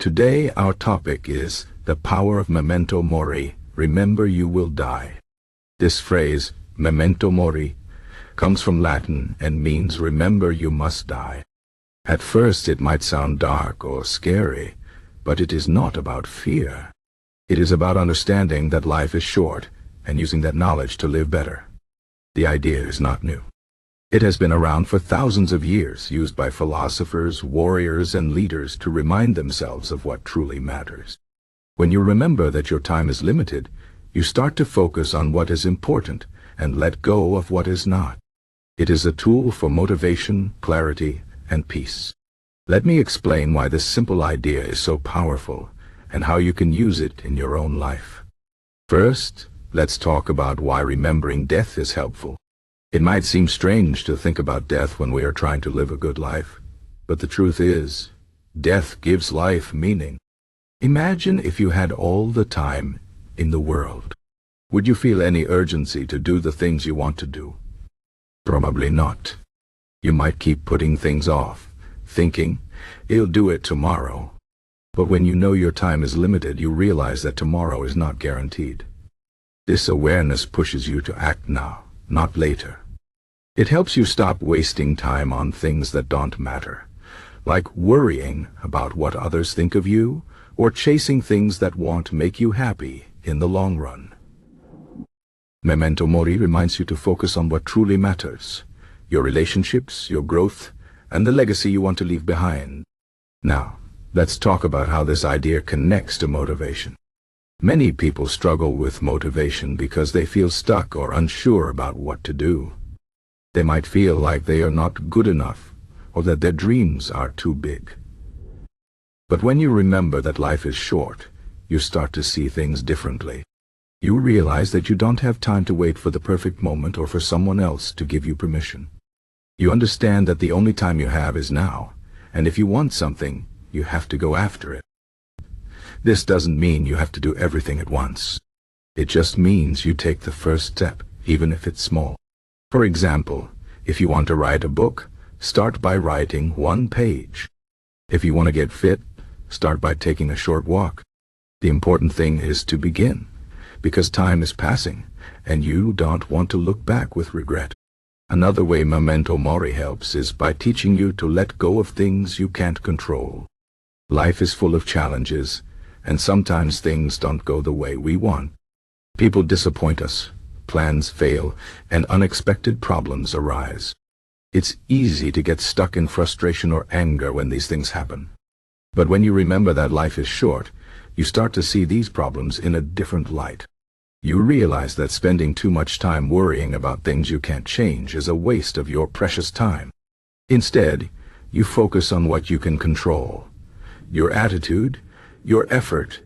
Today our topic is the power of Memento Mori, remember you will die. This phrase, Memento Mori, comes from Latin and means remember you must die. At first it might sound dark or scary, but it is not about fear. It is about understanding that life is short and using that knowledge to live better. The idea is not new. It has been around for thousands of years, used by philosophers, warriors, and leaders to remind themselves of what truly matters. When you remember that your time is limited, you start to focus on what is important and let go of what is not. It is a tool for motivation, clarity, and peace. Let me explain why this simple idea is so powerful and how you can use it in your own life. First, let's talk about why remembering death is helpful. It might seem strange to think about death when we are trying to live a good life, but the truth is, death gives life meaning. Imagine if you had all the time in the world. Would you feel any urgency to do the things you want to do? Probably not. You might keep putting things off, thinking, "I'll do it tomorrow." But when you know your time is limited, you realize that tomorrow is not guaranteed. This awareness pushes you to act now, not later. It helps you stop wasting time on things that don't matter, like worrying about what others think of you or chasing things that won't make you happy in the long run. Memento Mori reminds you to focus on what truly matters, your relationships, your growth, and the legacy you want to leave behind. Now, let's talk about how this idea connects to motivation. Many people struggle with motivation because they feel stuck or unsure about what to do. They might feel like they are not good enough or that their dreams are too big. But when you remember that life is short, you start to see things differently. You realize that you don't have time to wait for the perfect moment or for someone else to give you permission. You understand that the only time you have is now, and if you want something, you have to go after it. This doesn't mean you have to do everything at once. It just means you take the first step, even if it's small. For example, if you want to write a book, start by writing 1 page. If you want to get fit, start by taking a short walk. The important thing is to begin, because time is passing, and you don't want to look back with regret. Another way Memento Mori helps is by teaching you to let go of things you can't control. Life is full of challenges, and sometimes things don't go the way we want. People disappoint us, plans fail, and unexpected problems arise. It's easy to get stuck in frustration or anger when these things happen. But when you remember that life is short, you start to see these problems in a different light. You realize that spending too much time worrying about things you can't change is a waste of your precious time. Instead, you focus on what you can control: your attitude, your effort,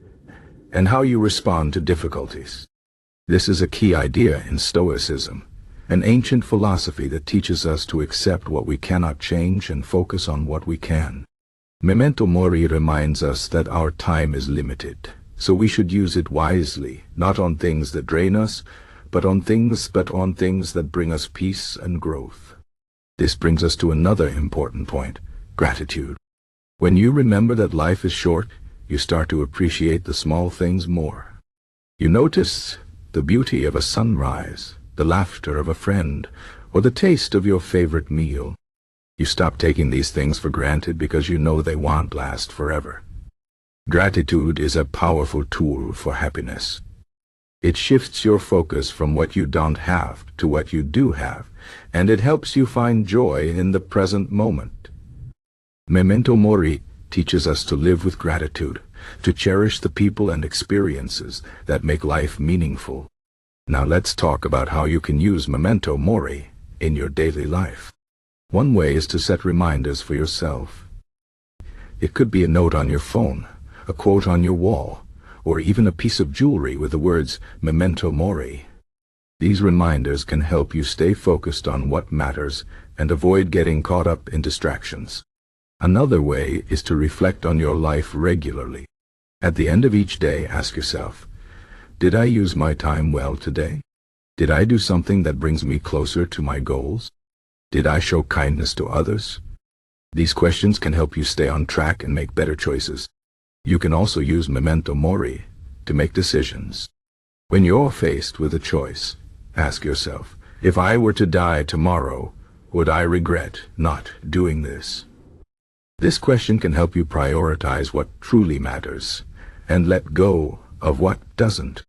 and how you respond to difficulties. This is a key idea in Stoicism, an ancient philosophy that teaches us to accept what we cannot change and focus on what we can. Memento Mori reminds us that our time is limited, so we should use it wisely, not on things that drain us, but on things that bring us peace and growth. This brings us to another important point: gratitude. When you remember that life is short, you start to appreciate the small things more. You notice the beauty of a sunrise, the laughter of a friend, or the taste of your favorite meal. You stop taking these things for granted because you know they won't last forever. Gratitude is a powerful tool for happiness. It shifts your focus from what you don't have to what you do have, and it helps you find joy in the present moment. Memento Mori teaches us to live with gratitude, to cherish the people and experiences that make life meaningful. Now let's talk about how you can use Memento Mori in your daily life. One way is to set reminders for yourself. It could be a note on your phone, a quote on your wall, or even a piece of jewelry with the words Memento Mori. These reminders can help you stay focused on what matters and avoid getting caught up in distractions. Another way is to reflect on your life regularly. At the end of each day, ask yourself, did I use my time well today? Did I do something that brings me closer to my goals? Did I show kindness to others? These questions can help you stay on track and make better choices. You can also use Memento Mori to make decisions. When you're faced with a choice, ask yourself, if I were to die tomorrow, would I regret not doing this? This question can help you prioritize what truly matters and let go of what doesn't.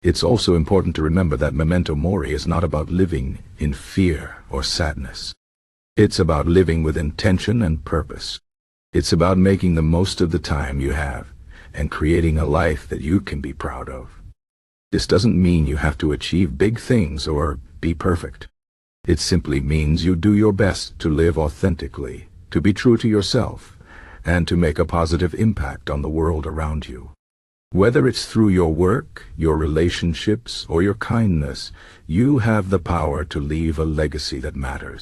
It's also important to remember that Memento Mori is not about living in fear or sadness. It's about living with intention and purpose. It's about making the most of the time you have and creating a life that you can be proud of. This doesn't mean you have to achieve big things or be perfect. It simply means you do your best to live authentically, to be true to yourself, and to make a positive impact on the world around you. Whether it's through your work, your relationships, or your kindness, you have the power to leave a legacy that matters.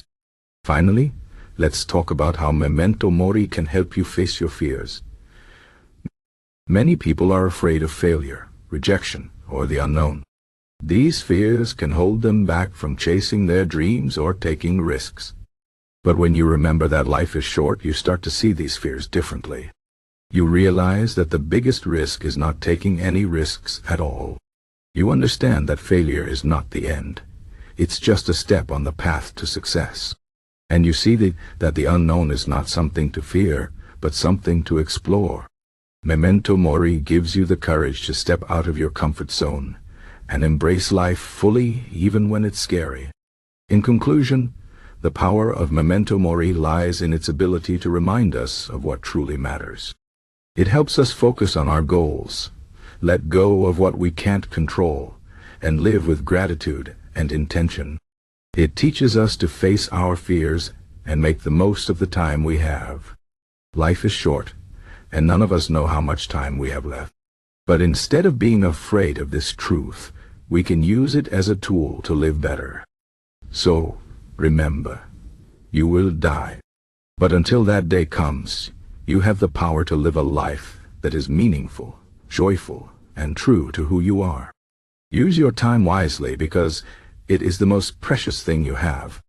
Finally, let's talk about how Memento Mori can help you face your fears. Many people are afraid of failure, rejection, or the unknown. These fears can hold them back from chasing their dreams or taking risks. But when you remember that life is short, you start to see these fears differently. You realize that the biggest risk is not taking any risks at all. You understand that failure is not the end. It's just a step on the path to success. And you see that the unknown is not something to fear, but something to explore. Memento Mori gives you the courage to step out of your comfort zone and embrace life fully, even when it's scary. In conclusion, the power of Memento Mori lies in its ability to remind us of what truly matters. It helps us focus on our goals, let go of what we can't control, and live with gratitude and intention. It teaches us to face our fears and make the most of the time we have. Life is short, and none of us know how much time we have left. But instead of being afraid of this truth, we can use it as a tool to live better. So, remember, you will die. But until that day comes, you have the power to live a life that is meaningful, joyful, and true to who you are. Use your time wisely because it is the most precious thing you have.